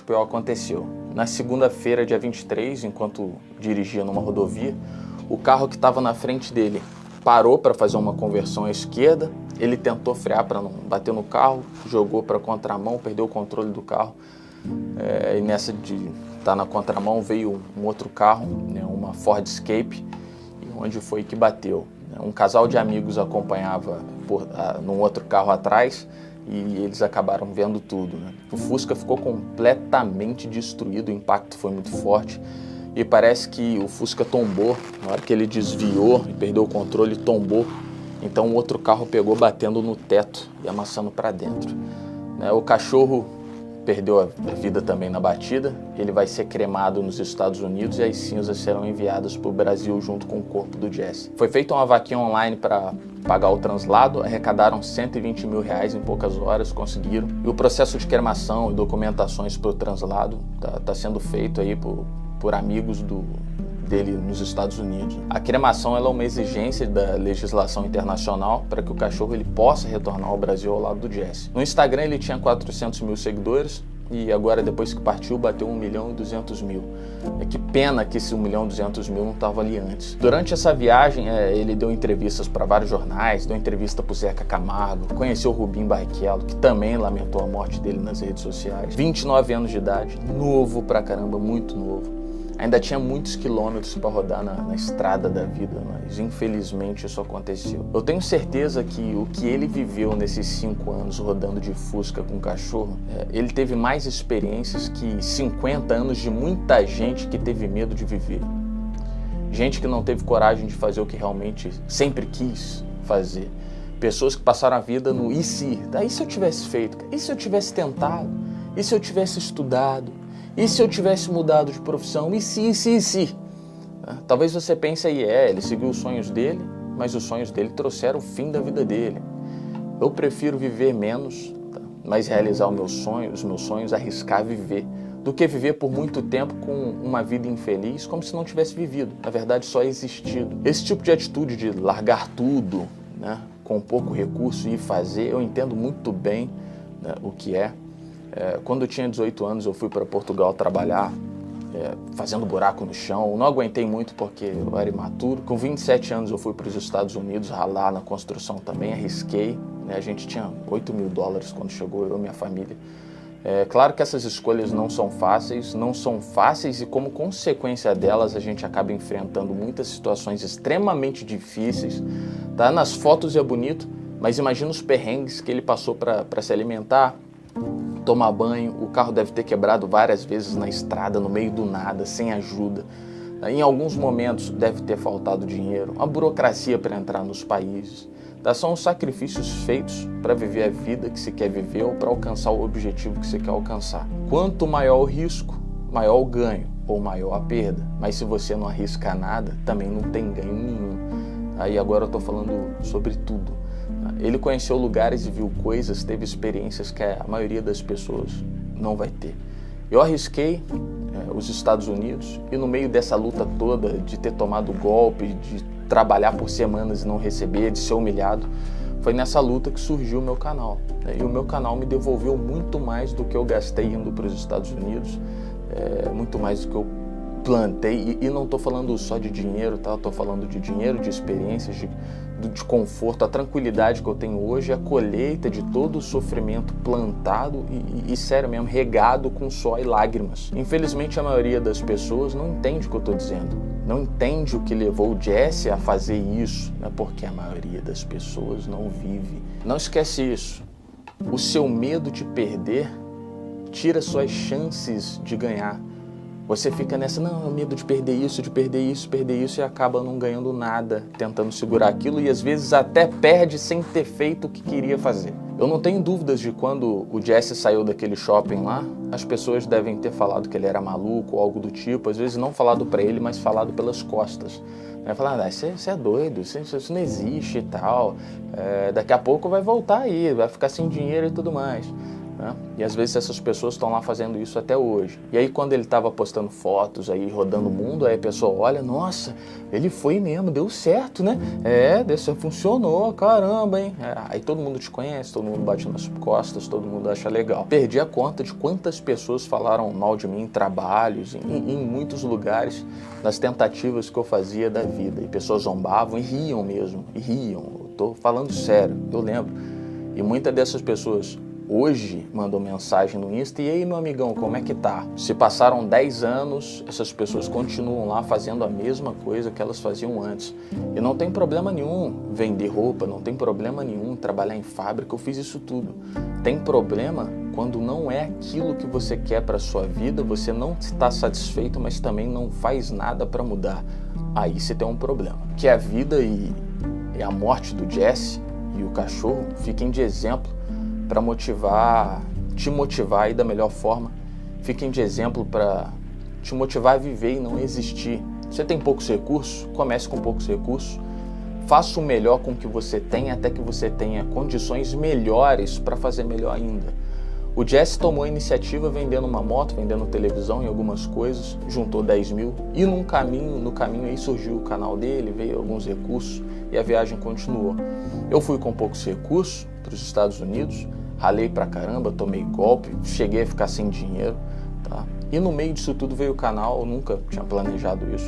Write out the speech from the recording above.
pior aconteceu. Na segunda-feira, dia 23, enquanto dirigia numa rodovia, o carro que estava na frente dele parou para fazer uma conversão à esquerda. Ele tentou frear para não bater no carro, jogou para a contramão, perdeu o controle do carro. E nessa de estar na contramão veio um outro carro, né, uma Ford Escape, onde foi que bateu. Um casal de amigos acompanhava num outro carro atrás e eles acabaram vendo tudo, né? O Fusca ficou completamente destruído, o impacto foi muito forte e parece que o Fusca tombou. Na hora que ele desviou e perdeu o controle, tombou. Então o outro carro pegou batendo no teto e amassando para dentro. O cachorro perdeu a vida também na batida. Ele vai ser cremado nos Estados Unidos e as cinzas serão enviadas para o Brasil junto com o corpo do Jesse. Foi feita uma vaquinha online para pagar o translado, arrecadaram R$120 mil em poucas horas, conseguiram. E o processo de cremação e documentações para o translado tá sendo feito aí por amigos dele nos Estados Unidos. A cremação ela é uma exigência da legislação internacional para que o cachorro ele possa retornar ao Brasil ao lado do Jesse. No Instagram ele tinha 400 mil seguidores e agora depois que partiu bateu 1.200.000. Que pena que esse 1.200.000 não estava ali antes. Durante essa viagem ele deu entrevistas para vários jornais, deu entrevista para o Zeca Camargo, conheceu o Rubim Barrichello, que também lamentou a morte dele nas redes sociais. 29 anos de idade, novo pra caramba, muito novo. Ainda tinha muitos quilômetros para rodar na estrada da vida, mas infelizmente isso aconteceu. Eu tenho certeza que o que ele viveu nesses 5 anos rodando de Fusca com cachorro, ele teve mais experiências que 50 anos de muita gente que teve medo de viver. Gente que não teve coragem de fazer o que realmente sempre quis fazer. Pessoas que passaram a vida no e se? E se eu tivesse feito? E se eu tivesse tentado? E se eu tivesse estudado? E se eu tivesse mudado de profissão? E se? Talvez você pense aí, ele seguiu os sonhos dele, mas os sonhos dele trouxeram o fim da vida dele. Eu prefiro viver menos, mas realizar os meus sonhos, arriscar viver, do que viver por muito tempo com uma vida infeliz, como se não tivesse vivido, na verdade só existido. Esse tipo de atitude de largar tudo, né, com pouco recurso e fazer, eu entendo muito bem, né, o que é. Quando eu tinha 18 anos eu fui para Portugal trabalhar, fazendo buraco no chão. Não aguentei muito porque eu era imaturo. Com 27 anos eu fui para os Estados Unidos ralar na construção também, arrisquei, né? A gente tinha $8 mil quando chegou, eu e minha família. Claro que essas escolhas não são fáceis e como consequência delas a gente acaba enfrentando muitas situações extremamente difíceis. Tá? Nas fotos é bonito, mas imagina os perrengues que ele passou para se alimentar, tomar banho. O carro deve ter quebrado várias vezes na estrada, no meio do nada, sem ajuda. Em alguns momentos deve ter faltado dinheiro, a burocracia para entrar nos países. São os sacrifícios feitos para viver a vida que se quer viver ou para alcançar o objetivo que se quer alcançar. Quanto maior o risco, maior o ganho ou maior a perda. Mas se você não arriscar nada, também não tem ganho nenhum. Aí agora eu estou falando sobre tudo. Ele conheceu lugares e viu coisas, teve experiências que a maioria das pessoas não vai ter. Eu arrisquei os Estados Unidos e no meio dessa luta toda de ter tomado golpe, de trabalhar por semanas e não receber, de ser humilhado, foi nessa luta que surgiu o meu canal. E o meu canal me devolveu muito mais do que eu gastei indo para os Estados Unidos, muito mais do que eu plantei, e não estou falando só de dinheiro, tá? Estou falando de dinheiro, de experiências, de conforto, a tranquilidade que eu tenho hoje, a colheita de todo o sofrimento plantado e sério mesmo, regado com suor e lágrimas. Infelizmente a maioria das pessoas não entende o que eu estou dizendo, não entende o que levou o Jesse a fazer isso, né? Porque a maioria das pessoas não vive. Não esquece isso, o seu medo de perder tira suas chances de ganhar. Você fica nessa, não, medo de perder isso e acaba não ganhando nada, tentando segurar aquilo e às vezes até perde sem ter feito o que queria fazer. Eu não tenho dúvidas de quando o Jesse saiu daquele shopping lá, as pessoas devem ter falado que ele era maluco ou algo do tipo, às vezes não falado pra ele, mas falado pelas costas. Falando, você é doido, isso não existe e tal, daqui a pouco vai voltar aí, vai ficar sem dinheiro e tudo mais. né? E às vezes essas pessoas estão lá fazendo isso até hoje. E aí quando ele estava postando fotos aí, rodando o mundo, aí a pessoa olha, nossa, ele foi mesmo, deu certo, né? Funcionou, caramba, hein? Aí todo mundo te conhece, todo mundo bate nas costas, todo mundo acha legal. Perdi a conta de quantas pessoas falaram mal de mim em trabalhos, em muitos lugares, nas tentativas que eu fazia da vida. E pessoas zombavam e riam mesmo, e riam. Eu tô falando sério, eu lembro. E muitas dessas pessoas hoje mandam mensagem no Insta, e aí meu amigão, como é que tá? Se passaram 10 anos, essas pessoas continuam lá fazendo a mesma coisa que elas faziam antes. E não tem problema nenhum vender roupa, não tem problema nenhum trabalhar em fábrica, eu fiz isso tudo. Tem problema quando não é aquilo que você quer para sua vida, você não está satisfeito, mas também não faz nada para mudar. Aí você tem um problema. Que a vida e a morte do Jesse e o cachorro fiquem de exemplo para te motivar aí da melhor forma. Fiquem de exemplo para te motivar a viver e não existir. Você tem poucos recursos? Comece com poucos recursos. Faça o melhor com o que você tem até que você tenha condições melhores para fazer melhor ainda. O Jesse tomou a iniciativa vendendo uma moto, vendendo televisão e algumas coisas, juntou 10 mil e no caminho aí surgiu o canal dele, veio alguns recursos e a viagem continuou. Eu fui com poucos recursos para os Estados Unidos, ralei pra caramba, tomei golpe, cheguei a ficar sem dinheiro, tá? E no meio disso tudo veio o canal, eu nunca tinha planejado isso.